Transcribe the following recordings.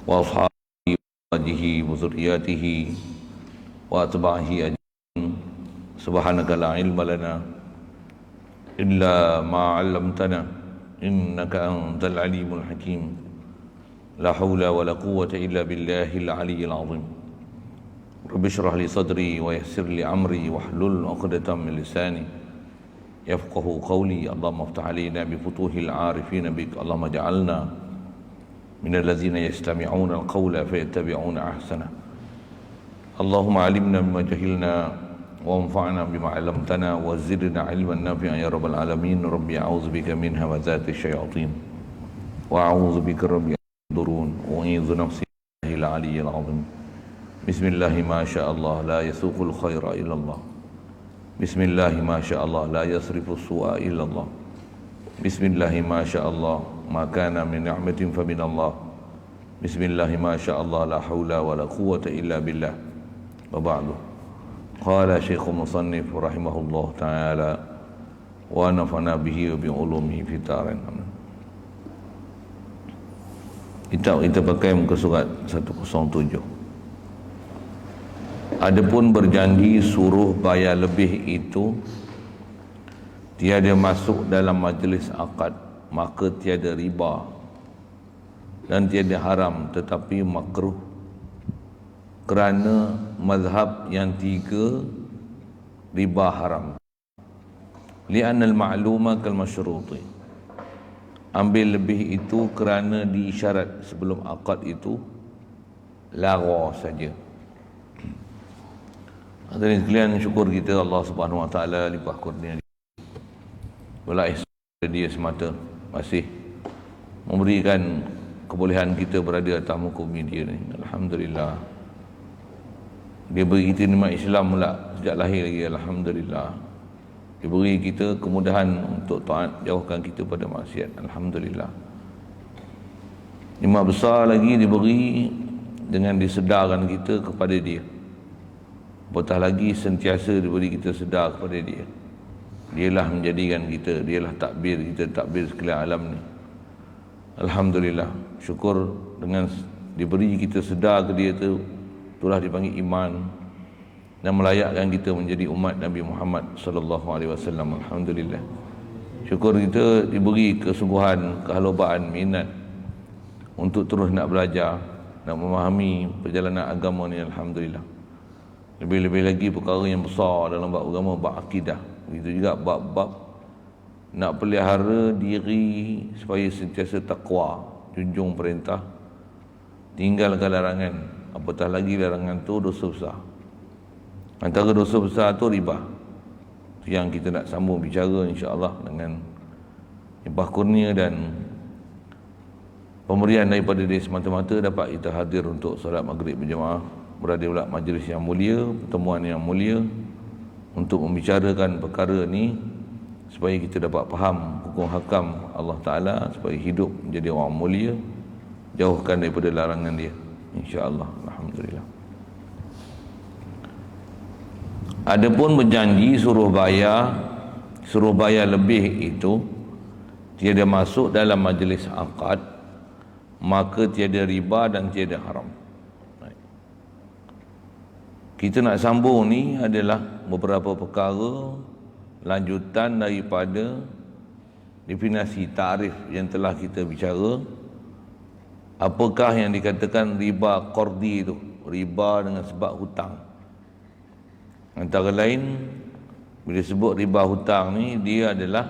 وأصحابه وأزواجه وذرياته وأتباعه أجمعين. سبحانك لا علم لنا إلا ما علمتنا إنك أنت العليم الحكيم. لا حول ولا قوة إلا بالله العلي العظيم. رب اشرح لي صدري ويسر لي أمري واحلل عقدة من لساني يفقه قولي. اللهم افتح علينا بفتوح العارفين بك. اللهم اجعلنا من الذين يستمعون القول فيتبعون أحسنه. اللهم علمنا بما جهلنا وانفعنا بما علمتنا وزدنا علما نافعا يا رب العالمين. ربي أعوذ بك من همزات الشياطين وأعوذ بك ربي أن يحضرون وأعيذ نفسي بالله العلي العظيم. بسم الله ما شاء الله لا يسوق الخير إلا الله. بسم الله ما شاء الله لا يصرف السوء إلا الله. بسم الله ما شاء الله ما كان من نعمة فمن الله. بسم الله ما شاء الله لا حول ولا قوة إلا بالله. وبعد. قال شيخ مصنف رحمه الله تعالى ونفعنا به وبعلومه في الدارين. Kita pakai muka surat 107. Adapun berjanji suruh bayar lebih itu tiada masuk dalam majlis akad, maka tiada riba dan tiada haram, tetapi makruh kerana mazhab yang tiga riba haram. Li'anna al-ma'luma kal masyruti. Ambil lebih itu kerana diisyarat sebelum akad itu lara saja. Hadirin sekalian, syukur kita Allah Subhanahu Wa Taala limpah kurnia dia. Wala dia semata masih memberikan kebolehan kita berada atas muka bumi dia ni. Alhamdulillah. Dia beri kita nikmat Islam pula sejak lahir lagi. Alhamdulillah. Dia beri kita kemudahan untuk taat, jauhkan kita pada maksiat. Alhamdulillah. Nikmat besar lagi diberi dengan disedarkan kita kepada dia. Apatah lagi sentiasa diberi kita sedar kepada dia. Dialah menjadikan kita, dialah takbir kita, takbir sekalian alam ni. Alhamdulillah. Syukur dengan diberi kita sedar ke dia tu, itulah dipanggil iman dan melayakkan kita menjadi umat Nabi Muhammad sallallahu alaihi wasallam. Alhamdulillah. Syukur kita diberi kesungguhan, kehalubaan, minat untuk terus nak belajar, nak memahami perjalanan agama ni. Alhamdulillah. Lebih-lebih lagi perkara yang besar dalam bab agama, bab akidah. Begitu juga bab-bab nak pelihara diri supaya sentiasa takwa, junjung perintah, tinggalkan larangan. Apatah lagi larangan tu dosa besar. Antara dosa besar tu riba. Itu yang kita nak sambung bicara insya-Allah dengan limpah kurnia dan pemberian daripada dia semata-mata dapat kita hadir untuk solat maghrib berjemaah, berada pula majlis yang mulia, pertemuan yang mulia untuk membicarakan perkara ni supaya kita dapat faham hukum hakam Allah Ta'ala, supaya hidup menjadi orang mulia, jauhkan daripada larangan dia insya-Allah. Alhamdulillah. Adapun berjanji suruh bayar lebih itu tiada masuk dalam majlis akad, maka tiada riba dan tiada haram. Kita nak sambung ni adalah beberapa perkara lanjutan daripada definisi tarif yang telah kita bicara. Apakah yang dikatakan riba qardi itu? Riba dengan sebab hutang. Antara lain, bila sebut riba hutang ni, dia adalah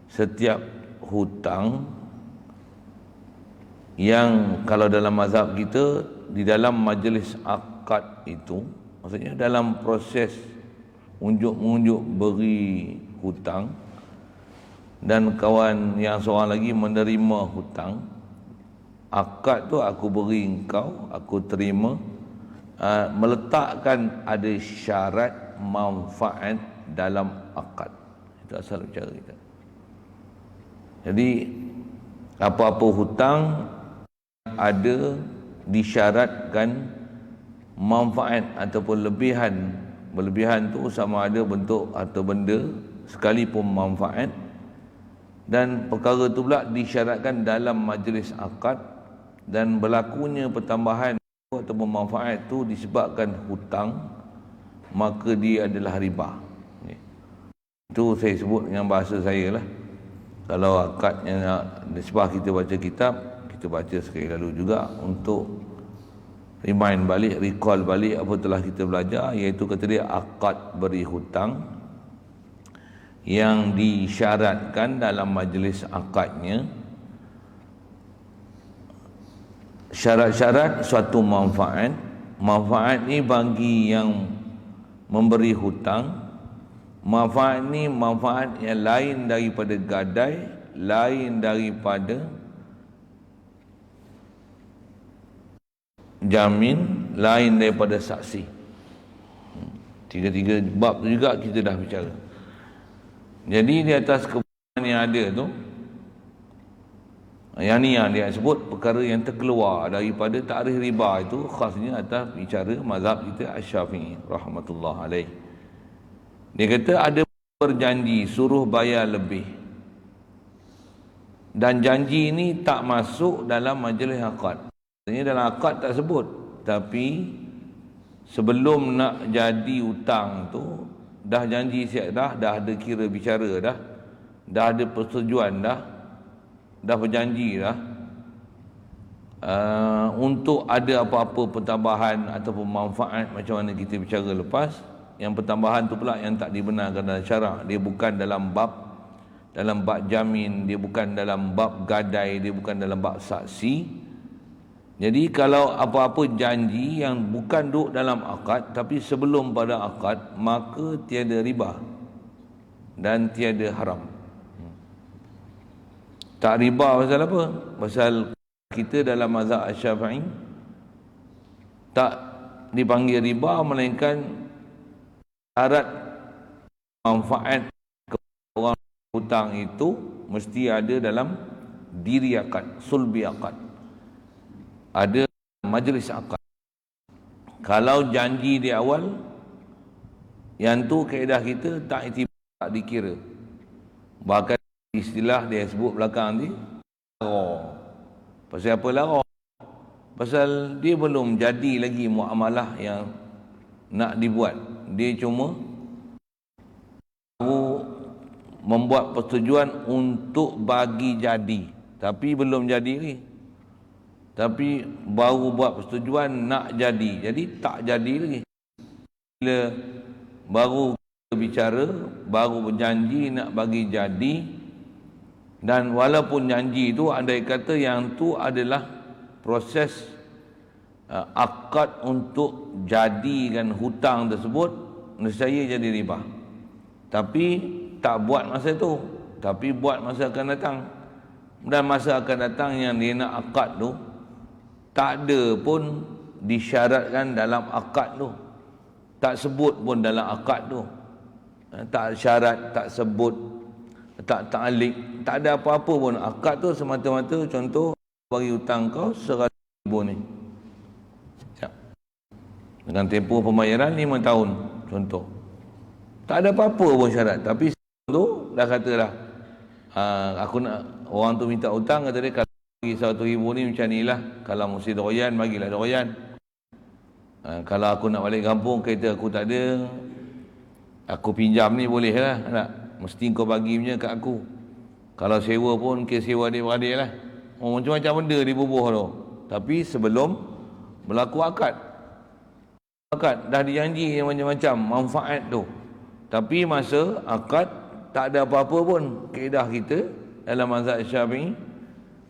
setiap hutang yang kalau dalam mazhab kita di dalam majlis akad itu, maksudnya dalam proses unjuk-unjuk beri hutang dan kawan yang seorang lagi menerima hutang, akad tu aku beri engkau, aku terima, meletakkan ada syarat manfaat dalam akad. Itu asal bicara kita. Jadi apa-apa hutang ada disyaratkan manfaat ataupun lebihan. Berlebihan tu sama ada bentuk atau benda sekalipun manfaat, dan perkara tu pula disyaratkan dalam majlis akad dan berlakunya pertambahan atau manfaat itu disebabkan hutang, maka dia adalah riba. Itu saya sebut dengan bahasa saya lah. Kalau akadnya sebab kita baca kitab, kita baca sekali lalu juga untuk remind balik, recall balik apa telah kita belajar, iaitu kata dia akad beri hutang yang disyaratkan dalam majlis akadnya syarat-syarat suatu manfaat. Manfaat ni bagi yang memberi hutang, manfaat ni manfaat yang lain daripada gadai, lain daripada jamin, lain daripada saksi. Tiga-tiga bab tu juga kita dah bicara. Jadi di atas kebenaran yang ada tu, yang ni yang dia sebut perkara yang terkeluar daripada takrif riba, itu khasnya atas bicara mazhab kita Asy-Syafi'i rahmatullah alaih. Dia kata ada berjanji suruh bayar lebih, dan janji ini tak masuk dalam majlis akad. Maksudnya dalam akad tak sebut, tapi sebelum nak jadi hutang tu dah janji siap dah ada kira bicara dah ada persetujuan dah berjanji dah untuk ada apa-apa pertambahan ataupun manfaat macam mana kita bicara lepas. Yang pertambahan tu pula yang tak dibenarkan dalam syarak. Dia bukan dalam bab jamin, dia bukan dalam bab gadai, dia bukan dalam bab saksi. Jadi kalau apa-apa janji yang bukan duduk dalam akad tapi sebelum pada akad, maka tiada riba dan tiada haram. Tak riba pasal apa? Pasal kita dalam mazhab Asy-Syafi'i tak dipanggil riba, melainkan syarat manfaat orang hutang itu mesti ada dalam diri akad, sulbi akad, ada majlis akad. Kalau janji di awal, yang tu kaedah kita tak itibar, tak dikira. Bahkan istilah dia sebut belakang ni lara. Pasal apa lara? Pasal dia belum jadi lagi muamalah yang nak dibuat. Dia cuma baru membuat persetujuan untuk bagi jadi, tapi belum jadi ni. Tapi baru buat persetujuan nak jadi, tak jadi lagi. Bila baru bicara, baru berjanji nak bagi jadi, dan walaupun janji itu andai kata yang tu adalah proses akad untuk jadikan hutang tersebut, nescaya jadi riba. Tapi tak buat masa itu, tapi buat masa akan datang. Dan masa akan datang yang dia nak akad tu tak ada pun disyaratkan dalam akad tu, tak sebut pun dalam akad tu, tak syarat, tak sebut, tak ta'liq, tak ada apa-apa pun. Akad tu semata-mata contoh bagi hutang kau 100,000 ni, dengan tempoh pembayaran 5 tahun contoh, tak ada apa-apa pun syarat. Tapi tu dah kata dah, aku nak, orang tu minta hutang, kata dia kalau bagi 100,000 ni macam ni lah, kalau mesti doyan bagilah doyan. Kalau aku nak balik kampung, kereta aku tak ada, aku pinjam ni boleh lah, tak? Mesti kau bagi punya kat aku. Kalau sewa pun kes sewa adik-beradik lah. Macam-macam benda dibubuh tu. Tapi sebelum berlaku akad dah dijanji yang macam-macam manfaat tu. Tapi masa akad tak ada apa-apa pun. Kaedah kita dalam mazhab Syafi'i,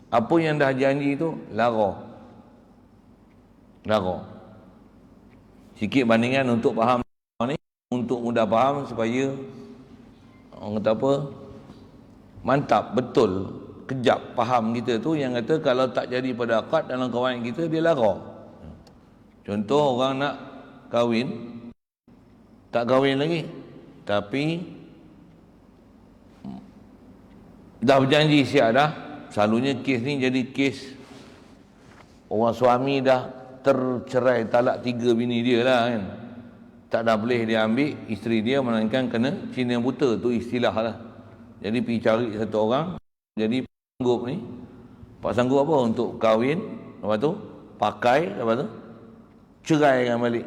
apa yang dah janji tu lara. Sikit bandingan untuk faham ni, untuk mudah faham supaya orang kata apa, mantap, betul, kejap faham kita tu yang kata kalau tak jadi pada akad dalam kawan kita, dia lara. Contoh orang nak kahwin, tak kahwin lagi, tapi dah berjanji siap dah. Selalunya kes ni jadi kes orang suami dah tercerai, talak 3 bini dia lah kan. Tak dah boleh dia ambil isteri dia, melainkan kena Cina buta, tu istilah lah. Jadi pergi cari satu orang, jadi sanggup ni, pak sanggup apa untuk kahwin lepas tu pakai, lepas tu ceraikan balik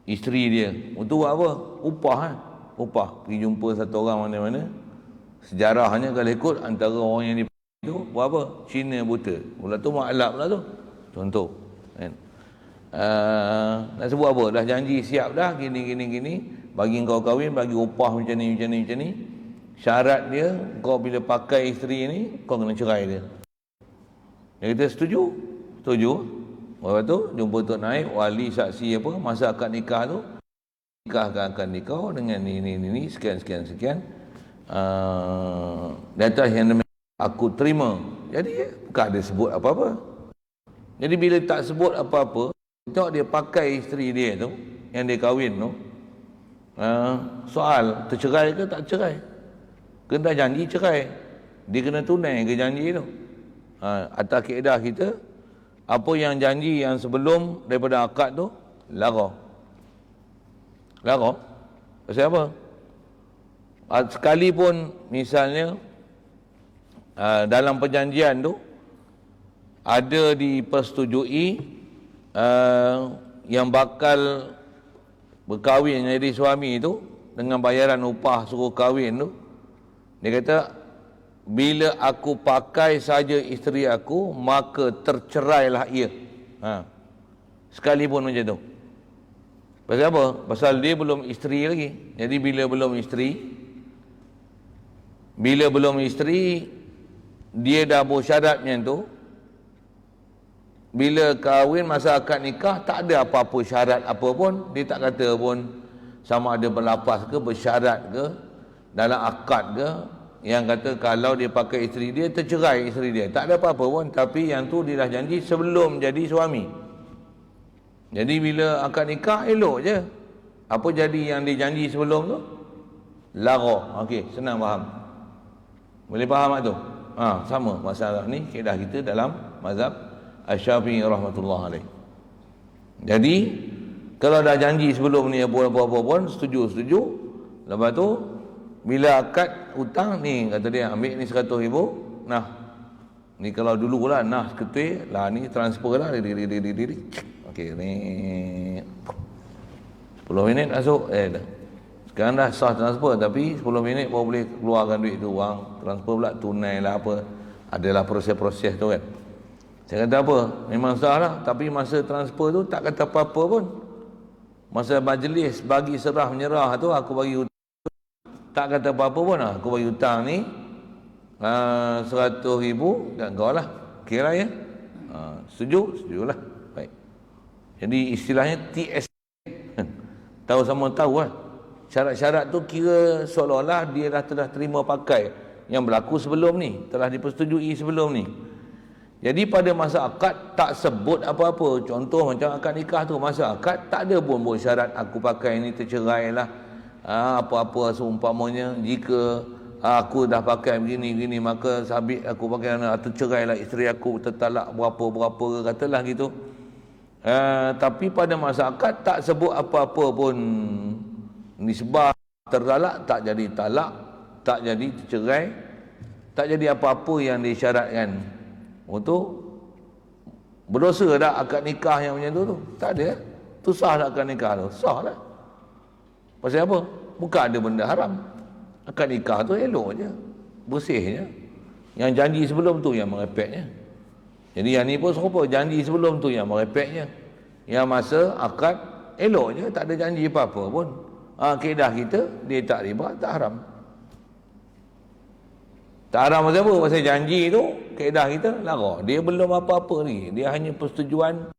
isteri dia. Untuk buat apa? Upah kan? Upah. Pergi jumpa satu orang mana-mana. Sejarahnya kalau ikut antara orang yang itu buat apa? Cina buta. Pula tu maklab pula tu. Contoh. Kan? Nak sebut apa? Dah janji siap dah gini. Bagi kau kahwin, bagi upah macam ni. Syarat dia, kau bila pakai isteri ni, kau kena cerai dia. Dia kata setuju. Lepas tu jumpa Tok Naib, wali saksi apa, masa akad nikah tu, nikahkan akad nikah dengan ni sekian. Di atas yang aku terima. Jadi bukan ada sebut apa-apa. Jadi bila tak sebut apa-apa, tengok dia pakai isteri dia tu, yang dia kahwin tu, soal tercerai ke tak cerai, kena janji cerai, dia kena tunai ke janji tu. Atas kaedah kita, apa yang janji yang sebelum daripada akad tu lara. Pasal apa? Sekalipun misalnya dalam perjanjian tu ada dipersetujui yang bakal berkahwin jadi suami tu dengan bayaran upah suruh kahwin tu, dia kata bila aku pakai saja isteri aku, maka tercerailah ia. Sekalipun macam tu. Pasal apa? Pasal dia belum isteri lagi. Jadi bila belum isteri, dia dah bersyarat macam tu. Bila kahwin masa akad nikah, tak ada apa-apa syarat apa pun. Dia tak kata pun sama ada berlapas ke, bersyarat ke, dalam akad ke, yang kata kalau dia pakai isteri dia, tercerai isteri dia. Tak ada apa-apa pun. Tapi yang tu dia dah janji sebelum jadi suami. Jadi bila akad nikah, elok je. Apa jadi yang dia janji sebelum tu? Lara. Okey, senang faham. Boleh faham tak tu? Sama masalah ni kaedah kita dalam mazhab Asy-Syafi'i rahmatullah alaih. Jadi kalau dah janji sebelum ni apa-apa pun, setuju. Lepas tu bila akad hutang ni, kata dia ambil ni 100,000, nah ni kalau dulu lah, nah seketul lah, ni transfer lah, okey ni 10 minit masuk, dah sekarang dah sah transfer, tapi 10 minit baru boleh keluarkan duit tu, wang transfer pula tunai lah apa, adalah proses-proses tu kan. Saya kata apa, memang sah lah, tapi masa transfer tu tak kata apa-apa pun. Masa majlis bagi serah menyerah tu, aku bagi hutang, tak kata apa-apa pun lah. Aku bagi hutang ni 100,000 kat kau lah, kira ya. Setuju lah. Baik. Jadi istilahnya TS. Tahu sama tahu lah. Syarat-syarat tu kira seolah-olah dia dah telah terima pakai yang berlaku sebelum ni, telah dipersetujui sebelum ni. Jadi pada masa akad tak sebut apa-apa. Contoh macam akad nikah tu, masa akad tak ada pun syarat aku pakai ni tercerai lah, apa-apa seumpamanya. Jika aku dah pakai begini maka sabit aku pakai tercerai lah isteri aku, tertalak berapa katalah gitu. Tapi pada masa akad tak sebut apa-apa pun. Nisbah tertalak tak jadi talak, tak jadi tercerai, tak jadi apa-apa yang disyaratkan. Untuk berdosa dah akad nikah yang macam tu? Tak ada. Tu sah tak akad nikah tu? Sah lah. Pasal apa? Bukan ada benda haram. Akad nikah tu elok je, bersih je. Yang janji sebelum tu yang merepeknya. Jadi yang ni pun serupa, janji sebelum tu yang merepeknya. Yang masa akad elok je, tak ada janji apa-apa pun. Kaedah kita, dia tak riba, tak haram. Tak haram pasal apa? Pasal janji tu, kaedah kita lara. Dia belum apa-apa lagi. Dia hanya persetujuan,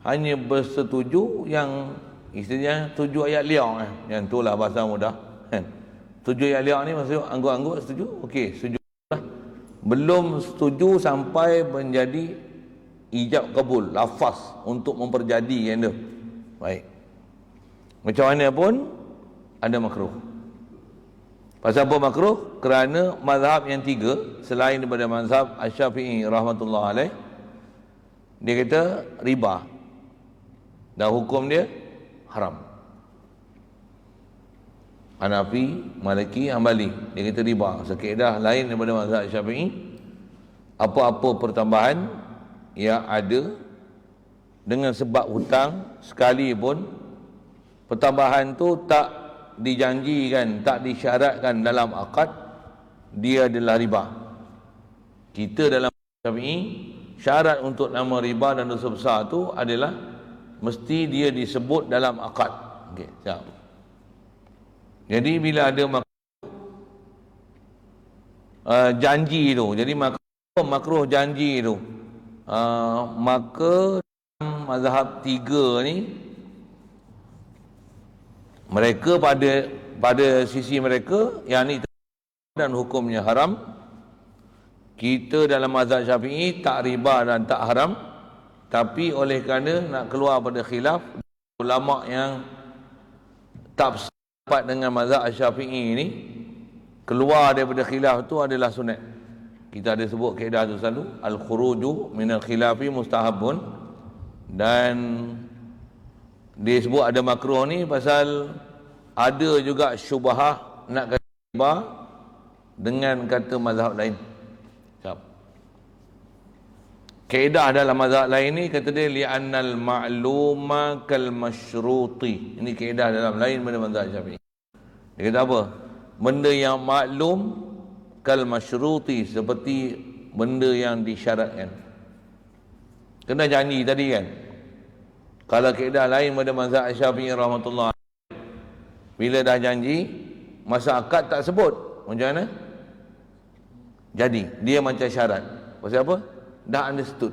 hanya bersetuju yang istilahnya 7 ayat liang. Yang tu lah bahasa mudah. 7 ayat liang ni maksud angguk-angguk setuju? Okey, setuju lah. Belum setuju sampai menjadi ijab kabul, lafaz untuk memperjadikan tu. Baik. Macam mana pun ada makruh. Pasal apa makruh? Kerana mazhab yang 3 selain daripada mazhab Asy-Syafi'i rahmatullah alaih, dia kata riba dan hukum dia haram. Hanafi, Maliki, Hambali, dia kata riba. Sekedah lain daripada mazhab Syafi'i, apa-apa pertambahan yang ada dengan sebab hutang sekalipun pertambahan tu tak dijanjikan, tak disyaratkan dalam akad, dia adalah riba. Kita dalam Syafi'i, syarat untuk nama riba dan dosa besar tu adalah mesti dia disebut dalam akad. Okey, siap. Jadi bila ada janji tu, jadi makruh janji tu, maka dalam mazhab tiga ni, mereka pada sisi mereka yang ni dan hukumnya haram. Kita dalam mazhab Syafi'i tak riba dan tak haram, tapi oleh kerana nak keluar pada khilaf, ulama yang tak sepakat dengan mazhab Syafi'i ni, keluar daripada khilaf tu adalah sunat. Kita ada sebut kaedah tu selalu, al-khuruju minal khilafi mustahabun, dan dia sebut ada makruh ni pasal ada juga syubhah nak kata riba dengan kata mazhab lain. Kaedah dalam mazhab lain ni kata dia li'annal ma'luma kal masyruti. Ini kaedah dalam lain pada mazhab Syafi'i. Dia kata apa? Benda yang maklum kal masyruti, seperti benda yang disyaratkan. Kena janji tadi kan. Kalau kaedah lain pada mazhab Syafi'i rahmatullah, bila dah janji, masa akad tak sebut, macam mana? Jadi dia macam syarat. Pasal apa? Dah understood.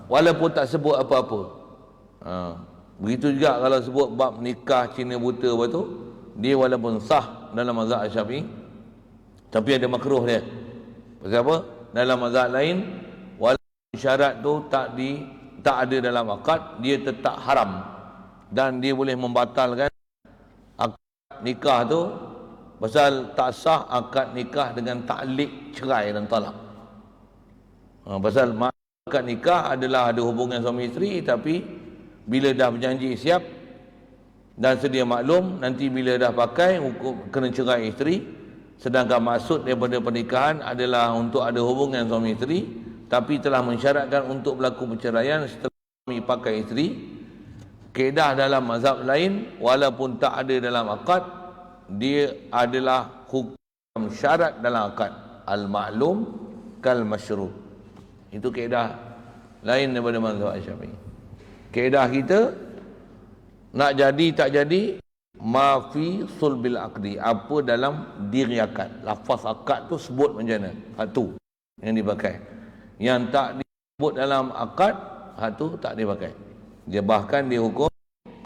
Walaupun tak sebut apa-apa. Begitu juga kalau sebut bab nikah Cina buta apa tu, dia walaupun sah dalam mazhab Syafi'i, tapi ada makruh dia. Pasal apa? Dalam mazhab lain, walaupun syarat tu tak ada dalam akad, dia tetap haram dan dia boleh membatalkan akad nikah tu, pasal tak sah akad nikah dengan ta'liq, cerai dan talak. Pasal akad nikah adalah ada hubungan suami isteri, tapi bila dah berjanji siap dan sedia maklum, nanti bila dah pakai hukum kena cerai isteri. Sedangkan maksud daripada pernikahan adalah untuk ada hubungan suami isteri, tapi telah mensyaratkan untuk berlaku perceraian setelah suami pakai isteri. Kaedah dalam mazhab lain, walaupun tak ada dalam akad, dia adalah hukum syarat dalam akad, al-ma'lum kal masyru'. Itu kaedah lain daripada mazhab Syafi'i. Kaedah kita, nak jadi tak jadi, ma fi sulbil aqdi, apa dalam diri akad. Lafaz akad tu sebut macam mana, satu yang dipakai. Yang tak disebut dalam akad, satu tak dipakai. Dia bahkan dihukum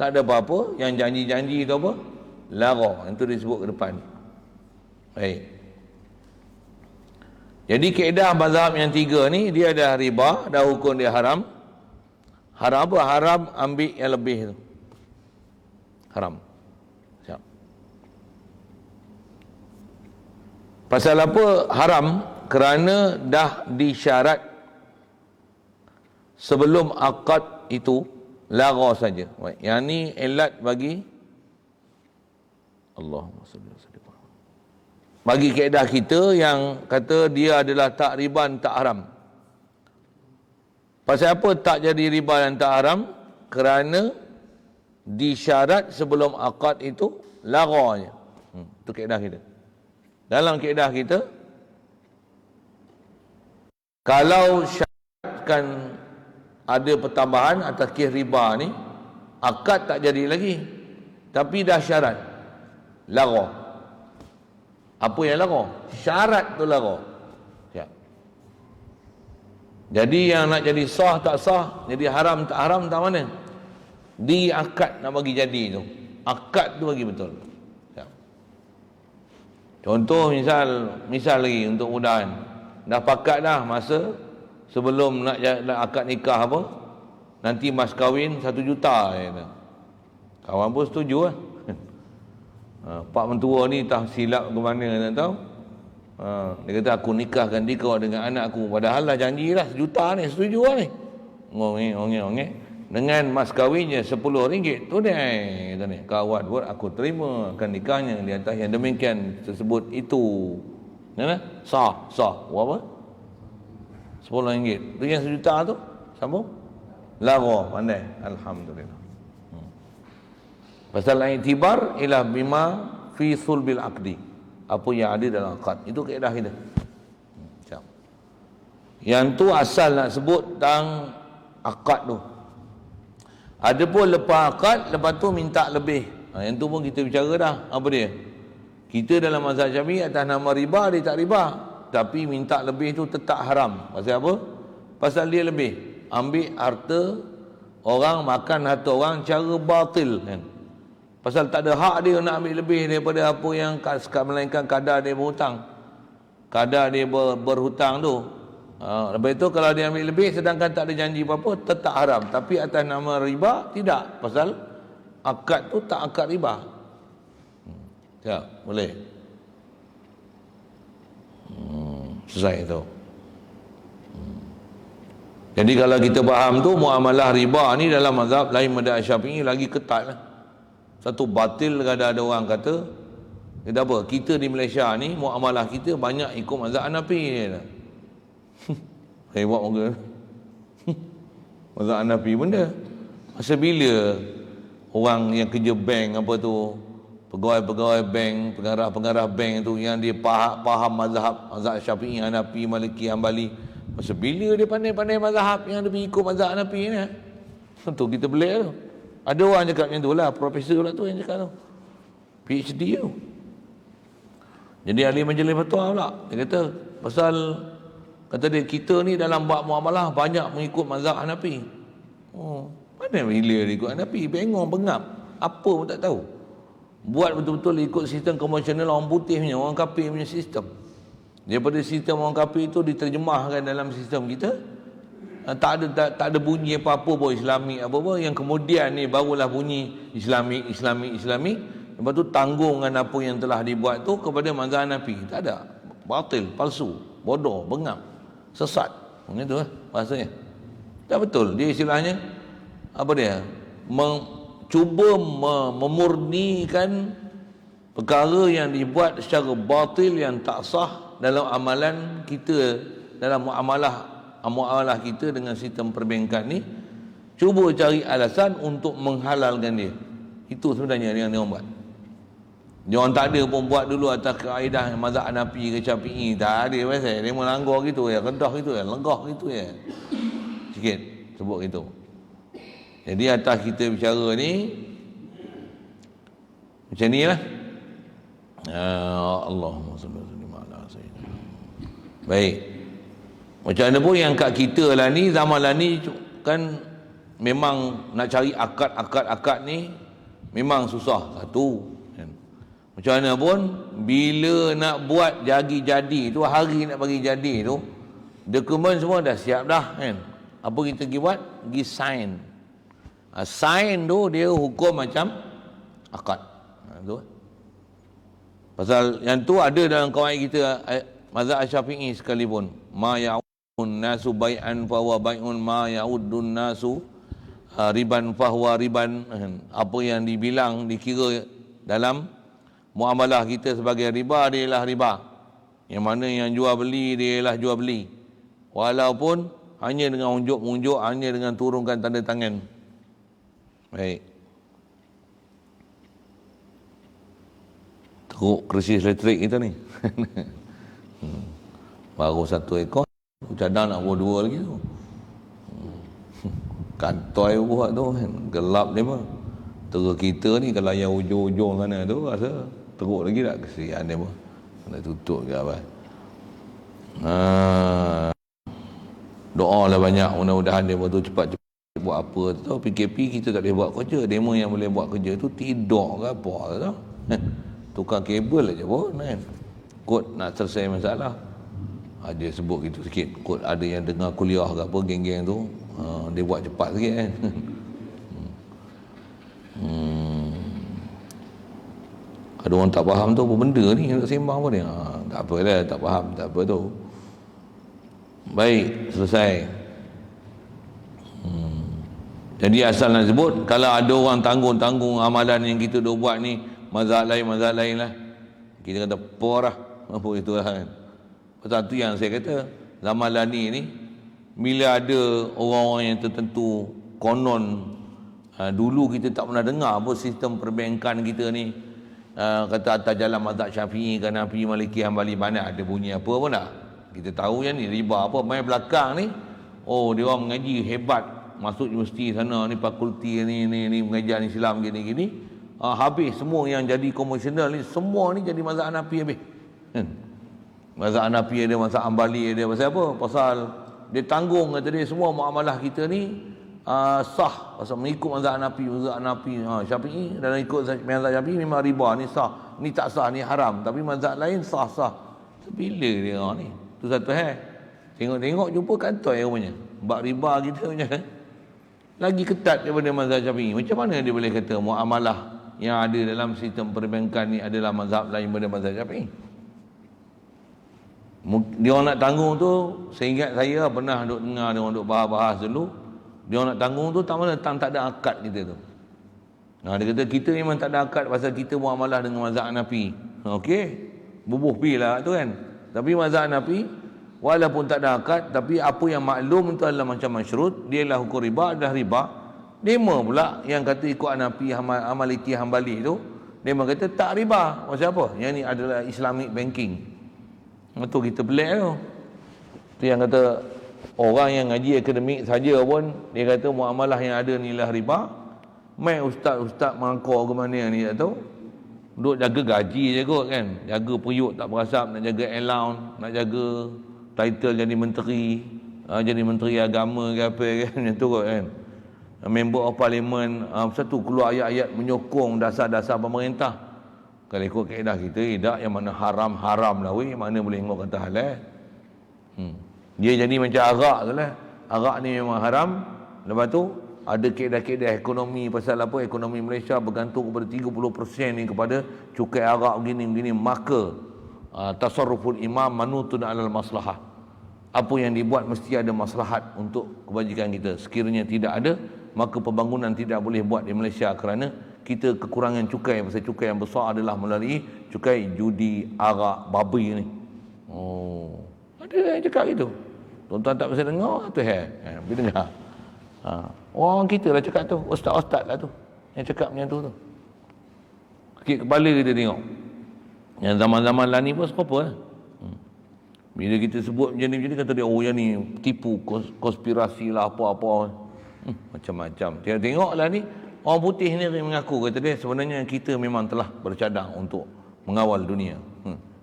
tak ada apa-apa. Yang janji-janji tu apa? Lara. Itu disebut ke depan. Baik. Jadi kaedah mazhab yang tiga ni, dia ada riba, dah hukum dia haram. Haram apa? Haram ambil yang lebih tu. Haram. Siap. Pasal apa haram? Kerana dah disyarat sebelum akad itu lara saja. Yang ni elat bagi Allahumma salli wa sallim, bagi kaedah kita yang kata dia adalah tak riba dan tak haram. Pasal apa tak jadi riba dan tak haram? Kerana disyarat sebelum akad itu laranya. Itu kaedah kita. Dalam kaedah kita, kalau syaratkan ada pertambahan atas kes riba ni, akad tak jadi lagi, tapi dah syarat lara. Apa yang lara? Syarat tu lara. Ya. Jadi yang nak jadi sah tak sah, jadi haram tak haram, tak mana? Di akad nak bagi jadi tu. Akad tu bagi betul. Ya. Contoh misal lagi untuk mudahan. Dah pakat dah masa sebelum nak akad nikah apa, nanti mas kahwin 1 juta. Kawan pun setuju lah. Pak mentua ni tak silap ke mana tak tahu. Dia kata aku nikahkan dia dengan anak aku, padahal dah janji lah 1 juta ni, setuju lah ni. Ngong. Dengan mas kahwinnya RM10 tu dia kata ni, kawan buat aku terima akan nikahnya di atas yang demikian tersebut itu. Sah. Apa? RM10. Tu yang sejuta tu sambung lara, pandai. Alhamdulillah. Pasal i'tibar ila bima fi sulbil aqdi, apa yang ada dalam akad. Itu kaedah kita. Yang tu asal nak sebut tentang akad tu. Ada pun lepas akad, lepas tu minta lebih. Yang tu pun kita bicara dah. Apa dia? Kita dalam mazhab Syafi'i atas nama riba, dia tak riba. Tapi minta lebih tu tetap haram. Pasal apa? Pasal dia lebih. Ambil harta orang, makan harta orang cara batil, kan? Pasal tak ada hak dia nak ambil lebih daripada apa yang melainkan kadar dia berhutang. Kadar dia berhutang tu. Lepas itu kalau dia ambil lebih sedangkan tak ada janji apa-apa, tetap haram. Tapi atas nama riba, tidak. Pasal akad tu tak akad riba. Ya, boleh. Selesai tu. Jadi kalau kita faham tu, muamalah riba ni dalam mazhab lain mazhab Syafi'i lagi ketat lah. Satu batil ada orang kata, kita apa? Kita di Malaysia ni muamalah kita banyak ikut mazhab Hanafi ni. Hebat muka. Mazhab Hanafi benda. Masa bila orang yang kerja bank apa tu, pegawai-pegawai bank, pengarah-pengarah bank tu yang dia faham mazhab Syafi'i, Hanafi, Maliki, Hambali, masa bila dia pandai-pandai mazhab yang dia ikut mazhab Hanafi ni, tentu kita belik tu. Ada orang cakap macam tu lah, profesor lah tu yang cakap tu, PhD tu. Jadi ahli majlis fatwa pula, dia kata pasal, kata dia, kita ni dalam bab muamalah banyak mengikut mazhab Hanafi. Mana bila dia ikut Hanafi? Bengong, bengap, apa pun tak tahu. Buat betul-betul ikut sistem konvensional orang putih punya, orang kafir punya sistem. Daripada sistem orang kafir itu diterjemahkan dalam sistem kita. Tak ada bunyi apa-apa pun Islami apa-apa, yang kemudian ni barulah bunyi Islami. Lepas tu tanggungan apa yang telah dibuat tu kepada mazhab Hanafi. Tak ada. Batil, palsu, bodoh, bengap, sesat. Macam tu lah bahasanya. Tak betul. Dia istilahnya apa dia? Cuba memurnikan perkara yang dibuat secara batil, yang tak sah dalam amalan kita, dalam muamalah kita dengan sistem perbankan ni. Cuba cari alasan untuk menghalalkan dia. Itu sebenarnya yang dia buat. Dia orang tak ada pun buat dulu atas kaedah mazhab Hanafi ke Syafi'i. Tak ada pasal. Dia melanggar gitu ya, redah gitu ya, lenggah gitu ya. Sikit sebut gitu. Jadi atas kita bicara ni macam ni lah. Allahumma salli ala sayyidina. Baik. Macam mana pun yang kat kita lah ni, zaman lah ni kan memang nak cari akad ni memang susah. Satu kan. Macam mana pun bila nak buat jadi tu, hari nak bagi jadi tu, dokumen semua dah siap dah kan. Apa kita pergi buat? Pergi sign. Sign tu dia hukum macam akad. Tu. Pasal yang tu ada dalam kawaid kita mazhab Syafi'i sekalipun. Ma ya'udun nasu bai'an fahuwa bai'un, ma ya'udun nasu riban fahuwa riban. Apa yang dibilang, dikira dalam muamalah kita sebagai riba, dia ialah riba. Yang mana yang jual beli, dia ialah jual beli. Walaupun hanya dengan unjuk-unjuk, hanya dengan turunkan tanda tangan. Baik. Teruk krisis elektrik kita ni. Baru 1 ekor, cadang nak buat 2 lagi tu. Kantoi buat tu kan, gelap dia pun. Terus kita ni kalau yang ujung-ujung sana tu rasa teruk lagi tak, kesian dia pun. Nak tutup ke apa. Doa lah banyak, mudah-mudahan dia tu cepat-cepat buat apa tu. PKP kita tak boleh buat kerja, demo yang boleh buat kerja tu tidur ke apa tu. Tukar kabel aja pun kan. Kot nak selesai masalah. Dia sebut gitu sikit. Kot ada yang dengar kuliah ke apa, geng-geng tu, dia buat cepat sikit kan. Ada orang tak faham tu apa benda ni nak sembang apa ni. Tak apalah, tak faham, tak apa tu. Baik, selesai. Jadi asal nak sebut, kalau ada orang tanggung-tanggung amalan yang kita dah buat ni, mazhab lain lah, kita kata porah apa itu lah kan. Pasal tu yang saya kata, zaman lani ni Bila ada orang-orang yang tertentu konon, dulu kita tak pernah dengar pun sistem perbankan kita ni, kata atas jalan mazhab Syafi'i, Hanafi, Maliki, Hambali, mana ada bunyi apa pun tak. Kita tahu yang ni riba apa, main belakang ni, oh dia orang mengaji hebat, masuk universiti sana ni, fakulti ni mengajar Islam gini-gini, habis semua yang jadi komersial ni, semua ni jadi mazhab Hanafi habis. Mazhab Hanafi ada, mazhab Hambali ada, pasal apa? Pasal dia tanggung, kata dia, semua muamalah kita ni sah pasal mengikut mazhab Hanafi, Syafi'i, dan ikut mazhab Syafi'i memang riba ni sah, ni tak sah, ni haram, tapi mazhab lain sah. Bila dia ni? Tu satu tengok jumpa kantoi rupanya. Bab riba kita punya lagi ketat daripada mazhab Syafi'i. Macam mana dia boleh kata muamalah yang ada dalam sistem perbankan ni adalah mazhab lain daripada mazhab Syafi'i? Dia orang nak tanggung tu, seingat saya pernah duk dengar dia orang duk bahas dulu, dia orang nak tanggung tu tak ada akad kita tu. Dia kata kita memang tak ada akad pasal kita muamalah dengan mazhab Hanafi. Okey, bubuh pi lah tu kan. Tapi mazhab Hanafi walaupun tak ada akad, tapi apa yang maklum itu adalah macam masyrut, dia lah hukum riba, adalah riba. Dema pula yang kata ikut Hanafi, Maliki, Hambali tu, dia kata tak riba. Pasal apa? Yang ni adalah Islamic banking. Itu kita pelik tu. Tu yang kata orang yang ngaji akademik saja pun dia kata muamalah yang ada ni lah riba. Mai ustaz mangkor ke mana ni tak tahu. Duk jaga gaji je kot kan. Jaga periuk tak berasap, nak jaga allowance, nak jaga title jadi menteri agama ke apa kan, macam tu kot kan. Member of parliament, satu keluar ayat-ayat menyokong dasar-dasar pemerintah. Kalau ikut kaedah kita, tidak yang mana haram lah weh, mana boleh tengok kata halal. Dia jadi macam arak tu lah. Arak ni memang haram. Lepas tu ada kaedah-kaedah ekonomi, pasal apa? Ekonomi Malaysia bergantung kepada 30% ni kepada cukai arak begini-begini. Maka tasarruful imam manutun alal maslahah. Apa yang dibuat mesti ada maslahat untuk kebajikan kita. Sekiranya tidak ada, maka pembangunan tidak boleh buat di Malaysia kerana kita kekurangan cukai. Pasal cukai yang besar adalah melalui cukai judi, arak, babi ni. Ada yang cakap gitu. Tuan-tuan tak bisa dengar tu bila dengar. Orang kita lah cakap tu, ustaz-ustaz lah tu yang cakap macam tu. Sakit kepala kita tengok. Yang zaman-zaman lah ni pun apa lah. Bila kita sebut macam ni kata dia, yang ni tipu, konspirasi lah apa-apa. Macam-macam. Tengok lah ni, orang putih ni mengaku, kata dia sebenarnya kita memang telah bercadang untuk mengawal dunia.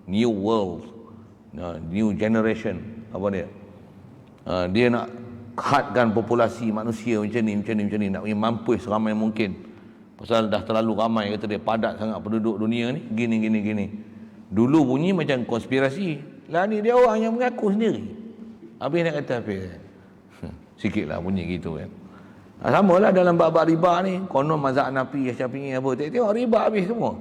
New world, new generation, apa dia? Dia nak hadkan populasi manusia macam ni, nak mampus seramai mungkin. Pasal dah terlalu ramai, kata dia, padat sangat penduduk dunia ni, gini. Dulu bunyi macam konspirasi. Lah ni dia orang yang mengaku sendiri. Habis nak kata apa? Sikitlah bunyi gitu kan. Sama lah dalam bab-bab riba ni. Konon mazhab Hanafi, Syafi'i apa, tengok riba habis semua.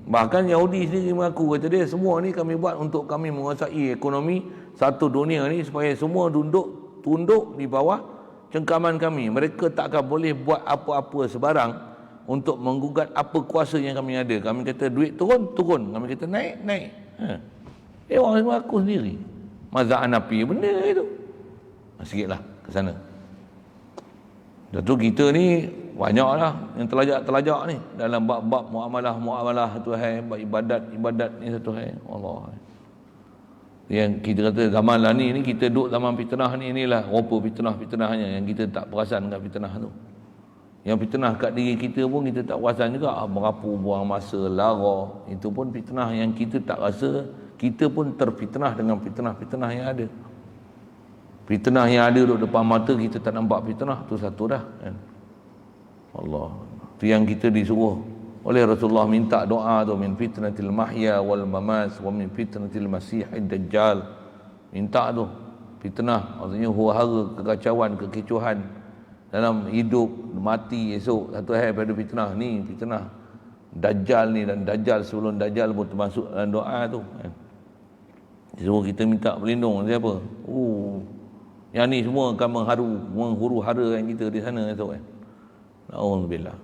Bahkan Yahudi sendiri mengaku, kata dia, semua ni kami buat untuk kami menguasai ekonomi satu dunia ni, supaya semua tunduk di bawah cengkaman kami. Mereka tak akan boleh buat apa-apa sebarang untuk menggugat apa kuasa yang kami ada. Kami kata duit turun, kami kata naik. Dia orang mengaku sendiri mazhab Hanafi, benda itu. Sikitlah ke sana. Tentu kita ni banyaklah yang terlajak ni dalam bab-bab muamalah tu bab ibadat ni satu Allah. Yang kita kata zaman lah ni kita duduk zaman fitnah ni, inilah rupa fitnahnya yang kita tak perasan kat fitnah tu. Yang fitnah kat diri kita pun kita tak perasan juga. Merapu, buang masa, lara, itu pun fitnah yang kita tak rasa. Kita pun terfitnah dengan fitnah yang ada. Fitnah yang ada duduk depan mata, kita tak nampak fitnah, tu satu dah kan? Allah. Itu yang kita disuruh oleh Rasulullah minta doa tu, min fitnatil mahya wal mamas wa min fitnatil masihid dajjal. Minta tu fitnah, maksudnya huru-hara, kekacauan, kekecohan dalam hidup, mati esok, satu hari pada fitnah ni, fitnah dajjal ni, dan dajjal sebelum dajjal pun termasuk dalam doa tu kan? Disuruh kita minta berlindung siapa? Yang ni semua akan menghuru-hara yang kita di sana esok kan? Alhamdulillah.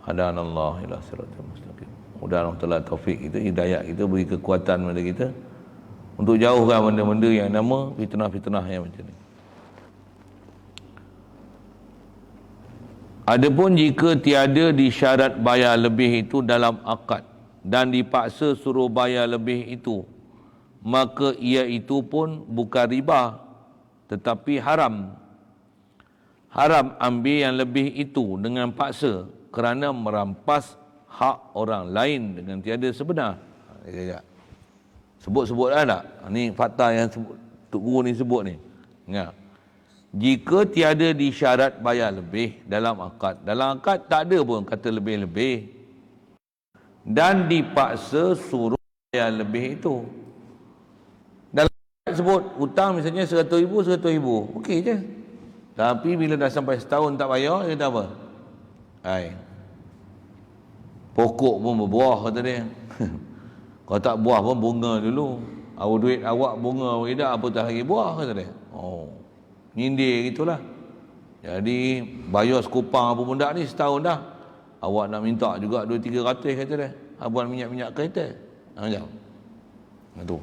Hadanallah ila siratal mustaqim. Mudah-mudahan Allah Taala taufik kita, hidayah kita, beri kekuatan kepada kita untuk jauhkan benda-benda yang nama fitnah-fitnah yang macam ni. Adapun jika tiada disyarat bayar lebih itu dalam akad dan dipaksa suruh bayar lebih itu, maka ia itu pun bukan riba tetapi haram. Haram ambil yang lebih itu dengan paksa kerana merampas hak orang lain dengan tiada sebenar. Sebut-sebut dah tak? Ni fakta yang Tok Guru ni sebut ni. Ingat. Jika tiada disyarat bayar lebih dalam akad. Dalam akad tak ada pun kata lebih-lebih. Dan dipaksa suruh bayar lebih itu. Dalam akad sebut hutang misalnya 100,000, 100,000. Okey je. Tapi bila dah sampai setahun tak bayar, dia kata apa? Pokok pun berbuah kata dia. Kalau tak buah pun bunga dulu. Duit awak bunga tidak apa tak lagi buah kata dia. Nyindir gitulah. Jadi bayar sekupang apa benda ni setahun dah. Awak nak minta juga 2-3 kata dia. Abang minyak-minyak kereta. Macam tu.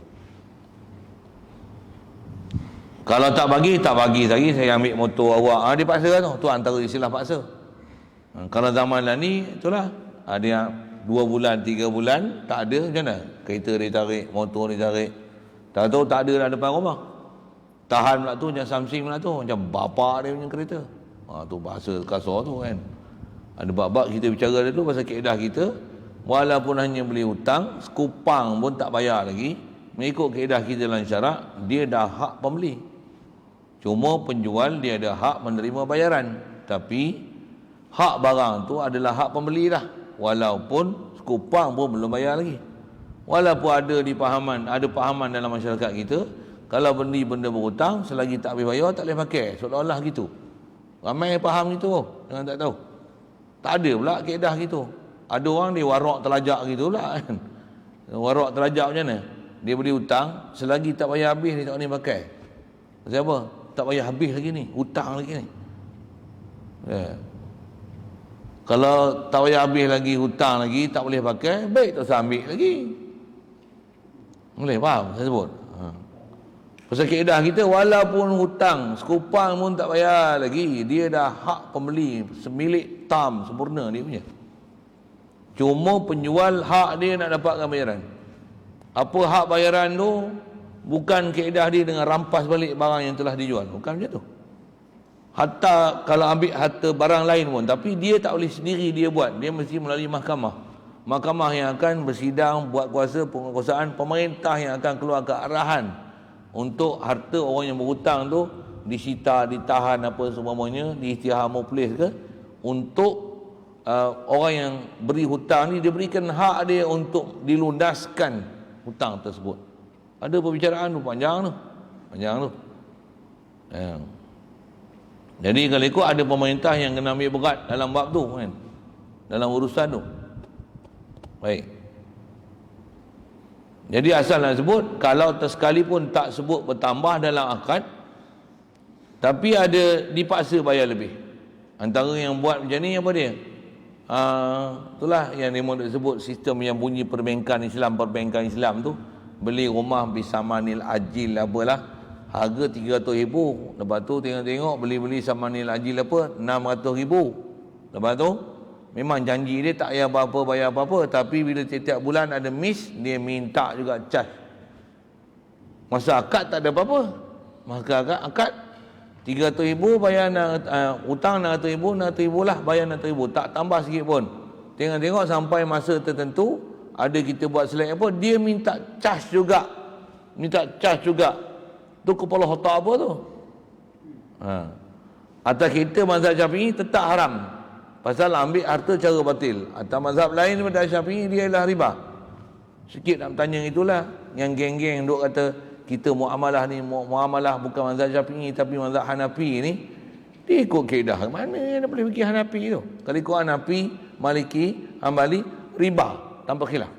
Kalau tak bagi lagi saya ambil motor awak. Dia paksa kan tu. Tu antara istilah paksa. Kalau zaman lah ni itulah. Ada yang 2 bulan, 3 bulan tak ada macam mana? Kereta dia tarik, motor dia tarik. Tak tahu tak ada dah depan rumah. Tahan pula tu macam Samsung pula tu, macam bapak dia punya kereta. Tu bahasa kasar tu kan. Ada bab-bab kita bicara dulu pasal kaedah kita, walaupun hanya beli hutang, sekupang pun tak bayar lagi, mengikut kaedah kita dalam syarak, dia dah hak pembeli. Cuma penjual dia ada hak menerima bayaran, tapi hak barang tu adalah hak pembeli lah. Walaupun sekupang pun belum bayar lagi. Walaupun ada pahaman dalam masyarakat kita, kalau beli benda berhutang, selagi tak habis bayar, tak boleh pakai. Seolah-olah gitu. Ramai faham gitu, jangan tak tahu. Tak ada pula kaedah gitu. Ada orang dia warak terlajak gitu pula kan. Warak terlajak macam mana? Dia beli hutang, selagi tak bayar habis, dia tak boleh pakai. Pasal apa? Tak bayar habis lagi ni, hutang lagi ni. Kalau tak bayar habis lagi, hutang lagi, tak boleh pakai, baik tak usah ambil lagi. Boleh faham saya sebut? Pasal kaedah kita, walaupun hutang sekupang pun tak bayar lagi, dia dah hak pembeli, semilik tam sempurna dia punya. Cuma penjual hak dia nak dapatkan bayaran. Apa hak bayaran tu? Bukan kaedah dia dengan rampas balik barang yang telah dijual. Bukan macam tu. Hatta kalau ambil harta barang lain pun, tapi dia tak boleh sendiri dia buat. Dia mesti melalui mahkamah. Mahkamah yang akan bersidang, buat kuasa penguasaan, pemerintah yang akan keluarkan arahan untuk harta orang yang berhutang tu disita, ditahan apa semuanya, diisytihar muflis ke, untuk orang yang beri hutang ni diberikan hak dia untuk dilunaskan hutang tersebut. Ada perbicaraan tu panjang tu. Jadi kalau ikut ada pemerintah yang kena ambil berat dalam bab tu kan, dalam urusan tu. Baik. Jadi asal nak sebut, kalau tersekalipun tak sebut bertambah dalam akad, tapi ada dipaksa bayar lebih. Antara yang buat macam ni apa dia? Itulah yang dia mahu sebut sistem yang bunyi perbankan Islam tu. Beli rumah bisamanil ajil apalah, harga 300,000. Lepas tu tengok beli samanil ajil apa 600,000. Lepas tu memang janji dia tak payah bayar apa-apa, tapi bila setiap bulan ada miss, dia minta juga charge. Masa akad tak ada apa-apa. Maka akad 300,000 bayar hutang 600,000 lah, bayar 600,000, tak tambah sikit pun. Tengok sampai masa tertentu ada kita buat selek apa, dia minta charge juga. Tu kepala otak apa tu? Atas kita mazhab Syafi'i tetap haram. Pasal ambil harta cara batil. Atas mazhab lain daripada Syafi'i, dia ialah riba. Sikit nak bertanya itulah. Yang geng-geng duk kata kita muamalah ni, muamalah bukan mazhab Syafi'i tapi mazhab Hanafi ni, dia ikut kaedah mana yang boleh pergi Hanafi tu? Kalau ikut Hanafi, Maliki, Hambali, riba tanpa khilaf.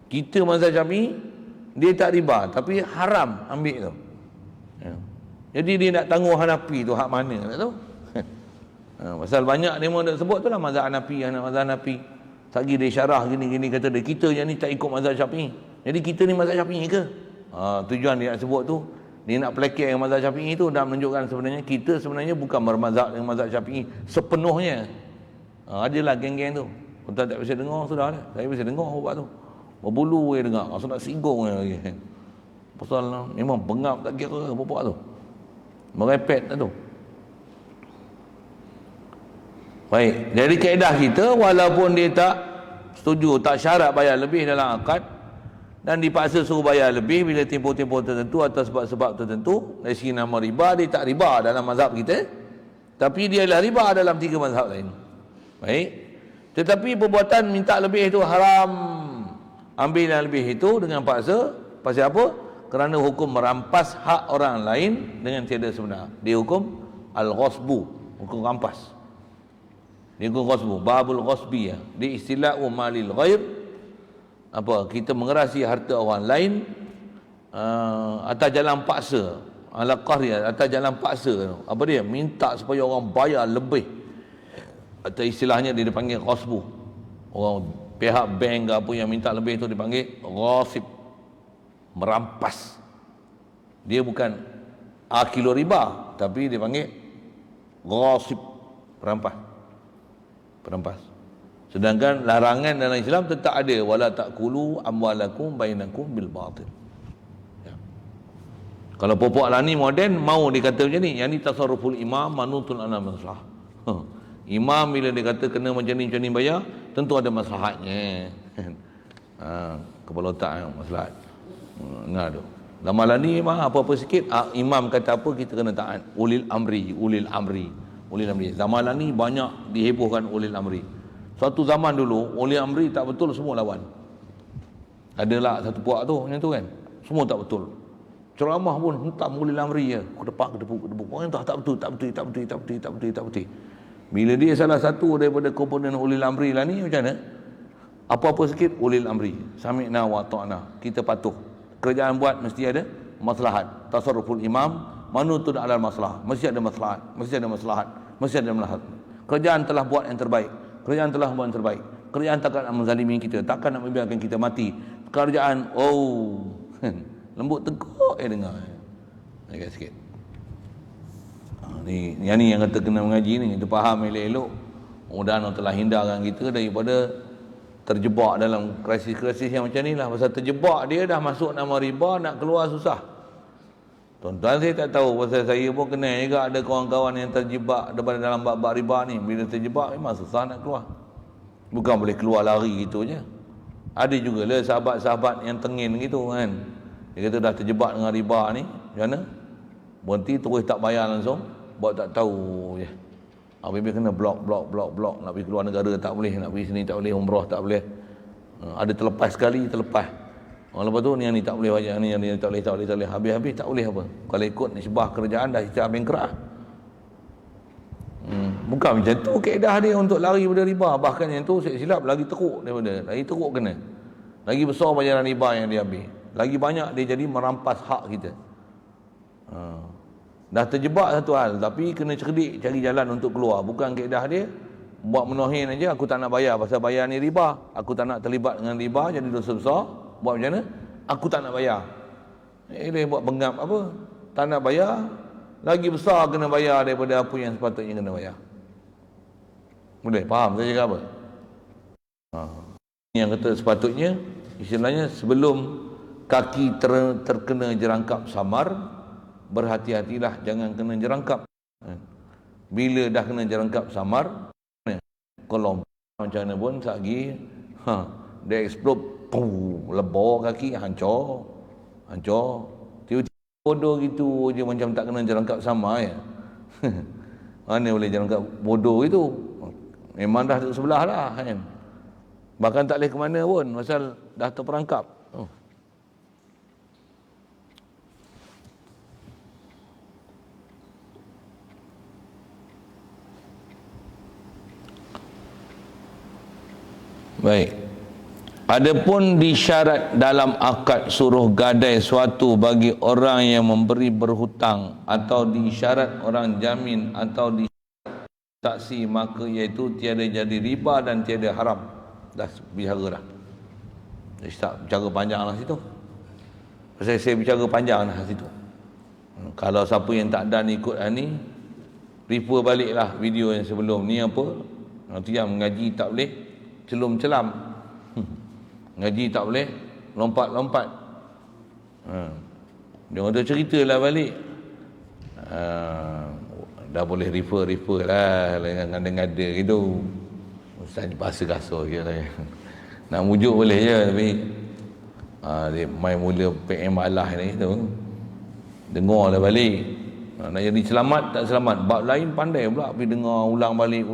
Kita mazhab Syafi'i, dia tak riba tapi haram ambil tu. Jadi dia nak tangguh Hanafi tu hak mana tak tahu. Pasal banyak dia mahu nak sebut tu lah mazhab Hanafi, mazhab Hanafi. Sagi dia syarah gini-gini kata dia, kita yang ni tak ikut mazhab Syafi'i. Jadi kita ni mazhab Syafi'i ke? Tujuan dia nak sebut tu, dia nak pelakir dengan mazhab Syafi'i tu dan menunjukkan sebenarnya kita sebenarnya bukan bermazhab dengan mazhab Syafi'i sepenuhnya. Adalah geng-geng tu. Tuan tak bisa dengar sudah dah. Saya bisa dengar ubat tu. Berbulu dia dengar. Rasa nak singgung lagi. Pasal memang bengap tak kira bapak tu. Merepet tu. Baik, dari kaedah kita walaupun dia tak setuju, tak syarat bayar lebih dalam akad dan dipaksa suruh bayar lebih bila tempoh-tempoh tertentu atau sebab-sebab tertentu, dari segi nama riba, dia tak riba dalam mazhab kita, tapi dia adalah riba dalam 3 mazhab lain. Baik, tetapi perbuatan minta lebih itu haram. Ambil yang lebih itu dengan paksa. Pasal apa? Kerana hukum merampas hak orang lain dengan tiada sebenar. Dia hukum al-ghasbu, hukum rampas. Dia hukum ghasbu, babul ghasbi ya. Dia istilah malil ghair. Apa? Kita mengerasi harta orang lain atas jalan paksa. Ala qahriyah, atas jalan paksa. Apa dia? Minta supaya orang bayar lebih. Atau istilahnya dia dipanggil ghasbu. Orang pihak bank ke apa yang minta lebih tu dipanggil ghasib, merampas. Dia bukan akil riba, tapi dia panggil ghasib, perampas. Sedangkan larangan dalam Islam tetap ada, wala taqulu amwalakum bainakum bil batil. Ya. Kalau pokok lani moden mau dikata macam ni, yang ni tasarruful imam manutun ana masalah. Imam bila dia kata kena macam ni bayar, tentu ada maslahatnya. Kepala otak maslahat. Nah tu. Lama ni memang apa-apa sikit imam kata apa kita kena taat. Ulil amri. Zaman ni banyak dihebohkan ulil amri. Suatu zaman dulu ulil amri tak betul, semua lawan. Adalah satu puak tu macam tu kan. Semua tak betul. Ceramah pun hentam ulil amri je. Kedepuk. Orang tak betul. Bila dia salah satu daripada komponen ulil amri lah ni, macam mana? Apa-apa sikit ulil amri. Sami'na wa ta'na. Kita patuh. Kerjaan buat mesti ada maslahat. Tasarruful imam manutun alal masalah. Mesti ada maslahat. Mesti ada maslahat. Kerjaan telah buat yang terbaik. Kerjaan takkan nak menzalimi kita. Takkan nak membiarkan kita mati. Kerjaan, lembut tegak dengar. Agak sikit. Yang ni yang kata kena mengaji ni, kita faham elok-elok. Mudah-mudahan telah hindarkan kita daripada terjebak dalam krisis-krisis yang macam ni lah. Pasal terjebak dia dah masuk nama riba, nak keluar susah. Tuan-tuan saya tak tahu, pasal saya pun kenal juga ada kawan-kawan yang terjebak daripada dalam bab riba ni. Bila terjebak memang susah nak keluar. Bukan boleh keluar lari gitu je. Ada juga lah sahabat-sahabat yang tengin gitu kan. Dia kata dah terjebak dengan riba ni, macam mana? Berhenti terus tak bayar langsung, buat tak tahu je. Habis kena blok. Nak pergi keluar negara tak boleh, nak pergi sini tak boleh, umrah tak boleh. Ada terlepas sekali, lepas tu ni tak boleh bayar, ni tak boleh. Habis tak boleh apa. Kalau ikut nisbah kerajaan dah secara bangkrut. Bukan macam tu kaedah dia untuk lari daripada riba. Bahkan yang tu silap lagi teruk daripada. Lagi teruk kena. Lagi besar bayaran riba yang dia ambil. Lagi banyak dia jadi merampas hak kita. Dah terjebak satu hal, tapi kena cerdik cari jalan untuk keluar. Bukan kaedah dia buat menuhin aja, aku tak nak bayar pasal bayar ni riba, aku tak nak terlibat dengan riba, jadi dosa besar. Buat macam mana? Aku tak nak bayar. Dia buat bengap apa? Tak nak bayar, lagi besar kena bayar daripada apa yang sepatutnya kena bayar. Boleh faham saya cakap apa? Yang kata sepatutnya, istilahnya sebelum kaki terkena jerangkap samar, berhati-hatilah jangan kena jerangkap. Bila dah kena jerangkap samar, kalau macam mana pun lagi dia explode, lebor kaki, hancur. Tiba-tiba bodoh gitu je, macam tak kena jerangkap samar ya. Mana boleh jerangkap bodoh itu? Memang dah sebelah lah kan. Bahkan tak boleh ke mana pun pasal dah terperangkap. Baik. Adapun disyarat dalam akad suruh gadai suatu bagi orang yang memberi berhutang atau disyarat orang jamin atau disyarat saksi, maka iaitu tiada jadi riba dan tiada haram. Dah bicara dah. Dia start bicara panjang lah situ. Pasal saya bicara panjang dah situ. Kalau siapa yang tak dan ikut ni, refer baliklah video yang sebelum ni apa. Nanti yang mengaji tak boleh celum-celam. Ngaji tak boleh lompat-lompat. Dia kata ceritalah balik. Dah boleh refer lah dengan ngada-ngada gitu. Ustaz bahasa kasar je lah. Nak mujuk boleh je, tapi dia main mula PM Allah ni tu. Dengar lah balik. Nak jadi selamat tak selamat. Bab lain pandai pula pergi dengar ulang balik,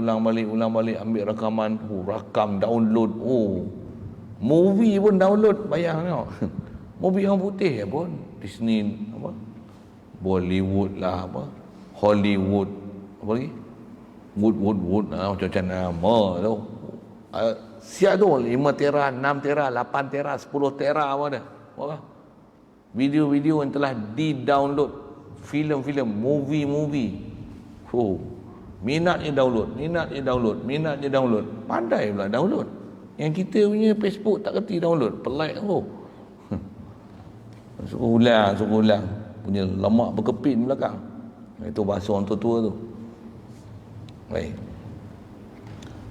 ambil rakaman, rakam, download. Movie pun download, bayang tengok. Movie orang putih pun Disney apa? Bollywood lah apa? Hollywood apa lagi? Wood macam-macam nama tu. Siap tu 5 tera, 6 tera, 8 tera, 10 tera apa dah. Wah. Video-video yang telah di-download, filem-filem, movie. Minatnya download. Pandai pula download. Yang kita punya Facebook tak kerti download, pelik tu. Suruh ulang. Punya lemak berkepin belakang. Itu bahasa orang tua tu. Baik.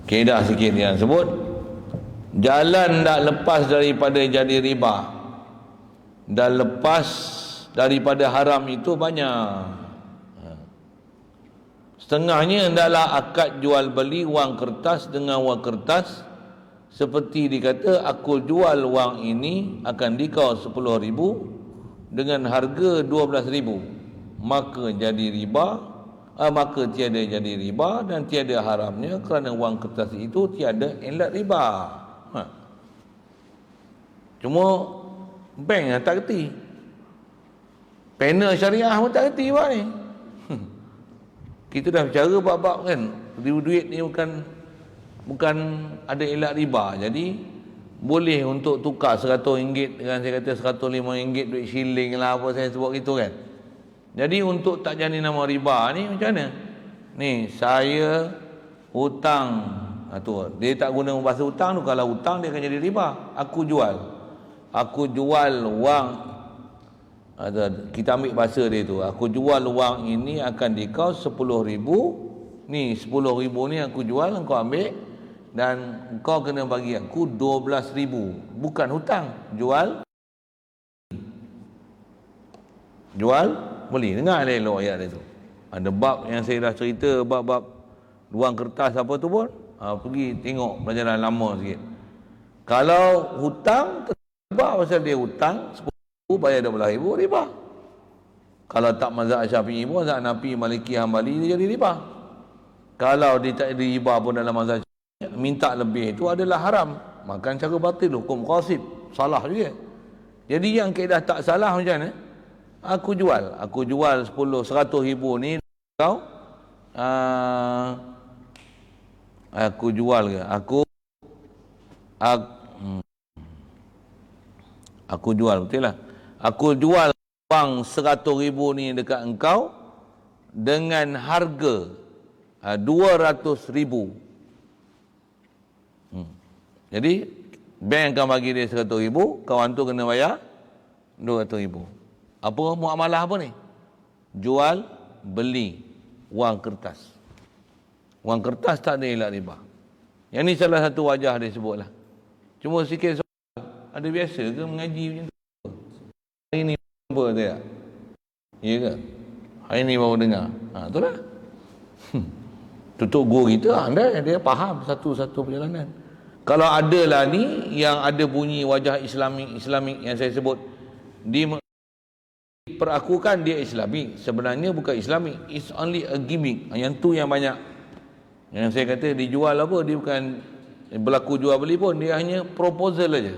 Kaedah sikit yang sebut. Jalan tak lepas daripada jadi riba. Dan lepas daripada haram itu banyak. Setengahnya adalah akad jual beli wang kertas dengan wang kertas. Seperti dikata, aku jual wang ini akan dikau 10,000 dengan harga 12,000. Maka jadi riba, maka tiada jadi riba dan tiada haramnya kerana wang kertas itu tiada elat riba. Cuma bank yang tak kerti. Panel syariah pun tak kerti buat ni. Kita dah bicara bab-bab kan. Duit ni bukan ada elak riba. Jadi boleh untuk tukar RM100 dengan saya kata RM105 duit shilling lah apa saya sebut gitu kan. Jadi untuk tak jadi nama riba ni macam mana? Ni saya hutang. Dia tak guna bahasa hutang tu. Kalau hutang dia akan jadi riba. Aku jual wang. Kita ambil bahasa dia tu. Aku jual wang ini akan dikau 10,000. Ni 10,000 ni aku jual, engkau ambil dan engkau kena bagi aku 12,000. Bukan hutang, jual beli. Dengar elok ayat dia tu. Ada bab yang saya dah cerita, bab wang kertas apa tu pun. Pergi tengok pelajaran lama sikit. Kalau hutang riba, pasal dia hutang 10,000 bayar 12,000 riba. Kalau tak mazhab Syafi'i pun, mazhab Hanafi, Maliki, Hambali dia jadi riba. Kalau dia tak ada riba pun dalam mazhab Syafi'i, minta lebih itu adalah haram. Makan cara batil, hukum qasib, salah juga. Jadi yang kaedah tak salah macam mana? Aku jual 100,000 ni kau aku jual ke? Aku jual, betul lah. Aku jual wang 100,000 ni dekat engkau dengan harga 200,000. Jadi bank akan bagi dia 100,000, kawan tu kena bayar 200,000. Apa muamalah apa ni? Jual beli wang kertas. Wang kertas tak ada elak riba. Yang ni salah satu wajah dia sebutlah. Cuma sikit soal, ada biasa ke mengaji macam tu? Hari ni jumpa tak? Ya ke? Hari ni baru dengar. Itulah. Tutup guru kita, dia faham satu-satu perjalanan. Kalau ada lah ni yang ada bunyi wajah Islamik yang saya sebut, perakukan dia Islamik, sebenarnya bukan Islamik, it's only a gimmick. Yang tu yang banyak. Yang saya kata dijual apa, dia bukan berlaku jual beli pun, dia hanya proposal aja.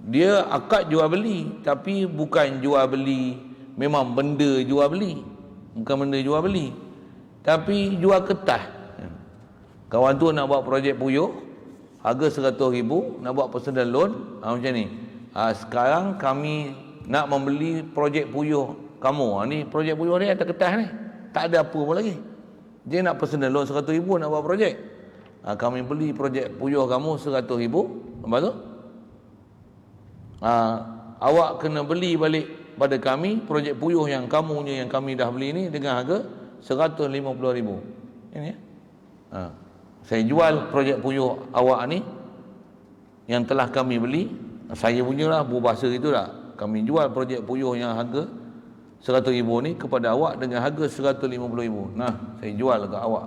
Dia akad jual beli, tapi bukan jual beli memang benda jual beli, bukan benda jual beli, tapi jual kertas. Kawan tu nak buat projek puyuh, harga 100,000, nak buat personal loan, macam ni. Sekarang kami nak membeli projek puyuh kamu. Ni projek puyuh ni atas kertas ni, tak ada apa pun lagi. Dia nak personal loan 100,000 nak buat projek. Kami beli projek puyuh kamu 100,000. Lepas tu awak kena beli balik pada kami projek puyuh yang kamunya yang kami dah beli ni dengan harga 150,000. Ini ya. Saya jual projek puyuh awak ni yang telah kami beli, saya punya lah, berbahasa itu tak. Kami jual projek puyuh yang harga 100,000 ni kepada awak dengan harga 150,000. Nah, saya jual ke awak.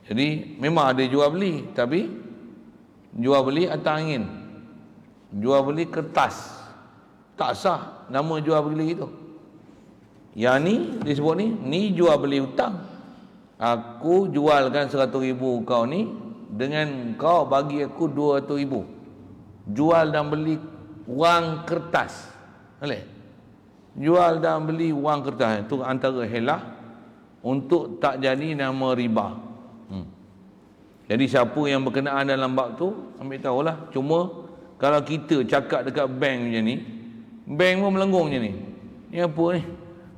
Jadi memang ada jual beli, tapi jual beli atas angin, jual beli kertas, tak sah nama jual beli itu. Yang ni disebut ni jual beli hutang. Aku jualkan 100,000 kau ni dengan kau bagi aku 200,000. Jual dan beli wang kertas. Boleh? Jual dan beli wang kertas itu antara helah untuk tak jadi nama riba. Jadi siapa yang berkenaan dalam bab tu ambil tahulah. Cuma kalau kita cakap dekat bank macam ni, bank pun melenggung macam ni. Ni apa ni?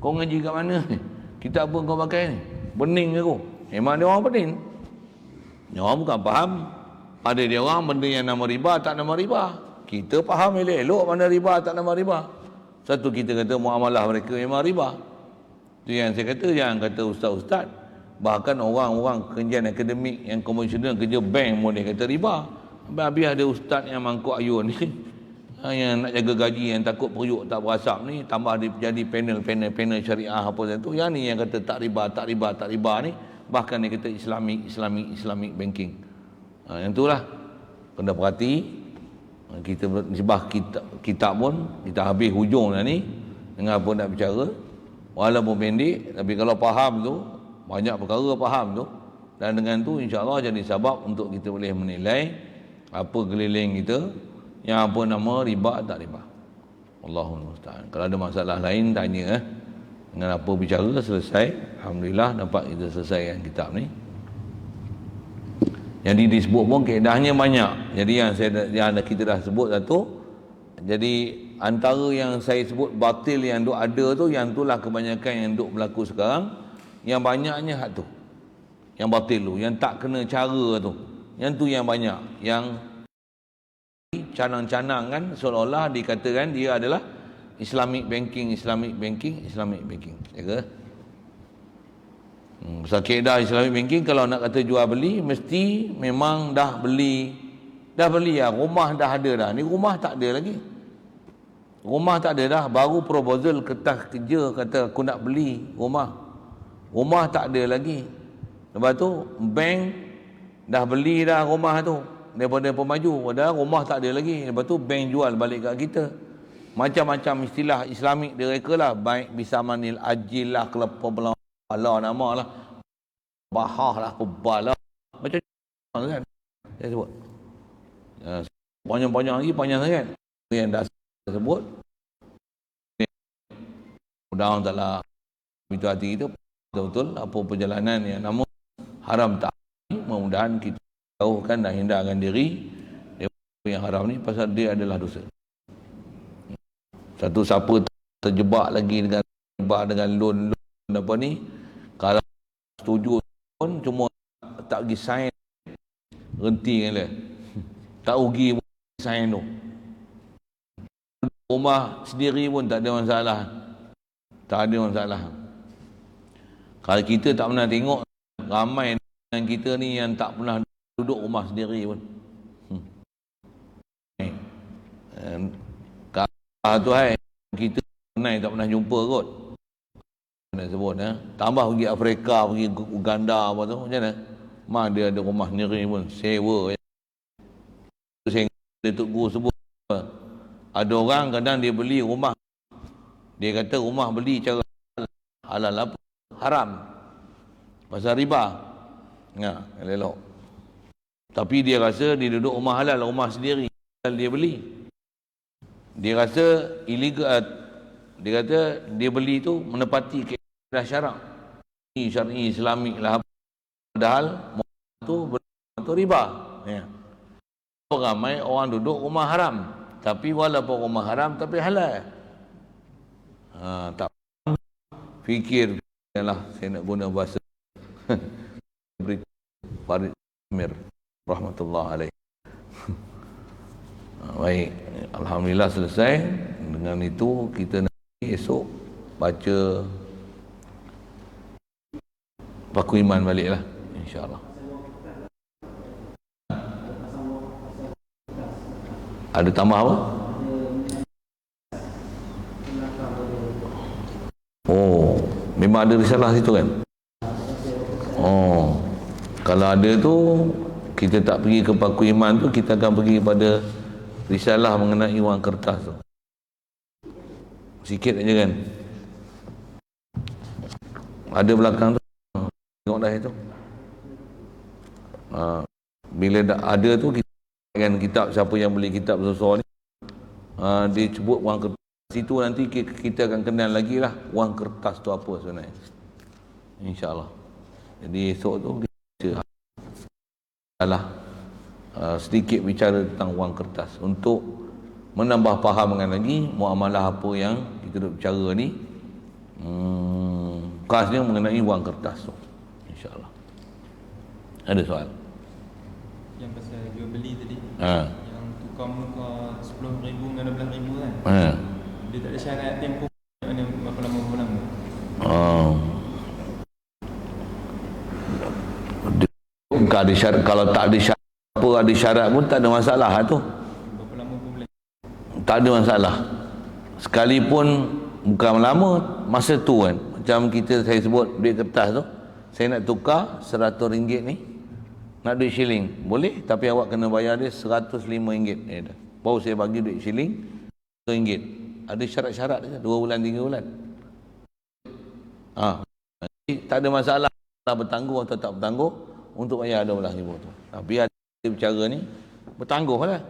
Kau ngaji kat mana ni? Kitab apa kau pakai ni? Bening ke kau? Memang dia orang bening. Dia orang bukan faham. Ada dia orang benda yang nama riba tak nama riba. Kita faham elok-elok mana riba tak nama riba. Satu kita kata muamalah mereka memang riba. Itu yang saya kata, jangan kata ustaz-ustaz. Bahkan orang-orang kerjaan akademik yang konvensional kerja bank pun dia kata riba. Habis ada ustaz yang mangkuk ayun ni yang nak jaga gaji, yang takut perut tak berasap ni, tambah dia jadi panel syariah apa macam tu. Yang ni yang kata tak riba ni, bahkan dia kata Islamic banking. Yang itulah kena perhati. Kita sebab kitab pun kita habis hujung dah ni dengan apa nak bicara, walaupun pendek tapi kalau faham tu banyak perkara faham tu, dan dengan tu insya-Allah jadi sebab untuk kita boleh menilai apa keliling kita yang apa nama riba tak riba. Allahul musta'an. Kalau ada masalah lain tanya dengan apa bicara selesai. Alhamdulillah dapat kita selesaikan kitab ni. Jadi disebut pun kaedahnya banyak. Jadi yang kita dah sebut satu. Jadi antara yang saya sebut batil yang duk ada tu, yang itulah kebanyakan yang duk berlaku sekarang. Yang banyaknya hak tu, yang batil tu, yang tak kena cara tu, yang tu yang banyak. Yang canang-canang kan, seolah-olah dikatakan dia adalah Islamic banking. Ya ke? Pasal kaedah Islamic banking, kalau nak kata jual beli mesti memang dah beli lah, rumah dah ada dah. Ni rumah tak ada lagi, rumah tak ada dah, baru proposal kertas kerja kata aku nak beli rumah tak ada lagi. Lepas tu bank dah beli dah rumah tu daripada pemaju, padahal rumah tak ada lagi. Lepas tu bank jual balik kat kita. Macam-macam istilah Islamik dia reka lah, baik bisamanil ajil lah, kelapa Allah nama lah, bahah lah, kubal lah, macam kan saya sebut. Panjang-panjang lagi, panjang sangat yang dah saya sebut. Mudah-mudahan taklah itu hati kita betul-betul apa perjalanan yang namun haram tak, mudah-mudahan kita jauhkan dan hindarkan diri daripada yang haram ni, pasal dia adalah dosa. Satu siapa terjebak lagi dengan loan apa ni, kalau setuju pun cuma tak pergi sign, berhenti kan dia, tak rugi pun sign tu. Rumah sendiri pun tak ada masalah, Kalau kita tak pernah tengok ramai dengan kita ni yang tak pernah duduk rumah sendiri pun. Kalau tu kita tak pernah jumpa kot. Nak sebut tambah pergi Afrika, pergi Uganda apa tu, macam mana? Mak dia ada rumah sendiri pun, sewa. Dia Tok Guru sebut, ada orang kadang dia beli rumah, dia kata rumah beli cara halal apa? Haram. Pasal riba. Elok. Tapi dia rasa dia duduk rumah halal, rumah sendiri dia beli. Dia rasa illegal. Dia kata dia beli tu menepati kaedah syarak. Syar'i Islamik lah. Padahal tu riba. Ya. Ramai orang duduk rumah haram, tapi walaupun rumah haram tapi halal. Tak fikir lah, saya nak guna bahasa Farid Amir rahmatullah alaih. Baik, alhamdulillah selesai. Dengan itu kita nanti esok baca Paku Iman baliklah, insya-Allah. Ada tambah apa? Oh, memang ada risalah situ kan? Oh, kalau ada tu kita tak pergi ke Paku Iman tu, kita akan pergi pada risalah mengenai wang kertas tu. Sikit aja kan? Ada belakang tu, tengok dah itu. Bila dah ada tu, kita kan kitab, siapa yang beli kitab besar ni, dia sebut wang kertas. Situ nanti kita akan kenal lagi lah wang kertas tu apa sebenarnya, insyaAllah. Jadi esok tu kita adalah sedikit bicara tentang wang kertas untuk menambah fahaman lagi muamalah apa yang kita duk bicara ni, khasnya mengenai wang kertas tu, insyaAllah. Ada soal? Yang pasal jual beli tadi, Ha. yang tukar muka 10,000 dengan 12,000 kan, dia tak ada syarat tempoh mana berapa lama. Bukan ada syarat. Kalau tak ada syarat apa, ada syarat pun tak ada masalah tu. Berapa lama pun boleh. Tak ada masalah. Sekalipun bukan lama masa tu kan. Macam saya sebut duit kertas tu, saya nak tukar RM100 ni, nak duit shilling, boleh, tapi awak kena bayar dia RM105. Baru saya bagi duit shilling RM100. Ada syarat-syarat dia, 2 bulan 3 bulan. Nanti tak ada masalah bertangguh atau tak bertangguh untuk bayar RM12,000 tu. Tapi ada bicara ni bertangguh lah.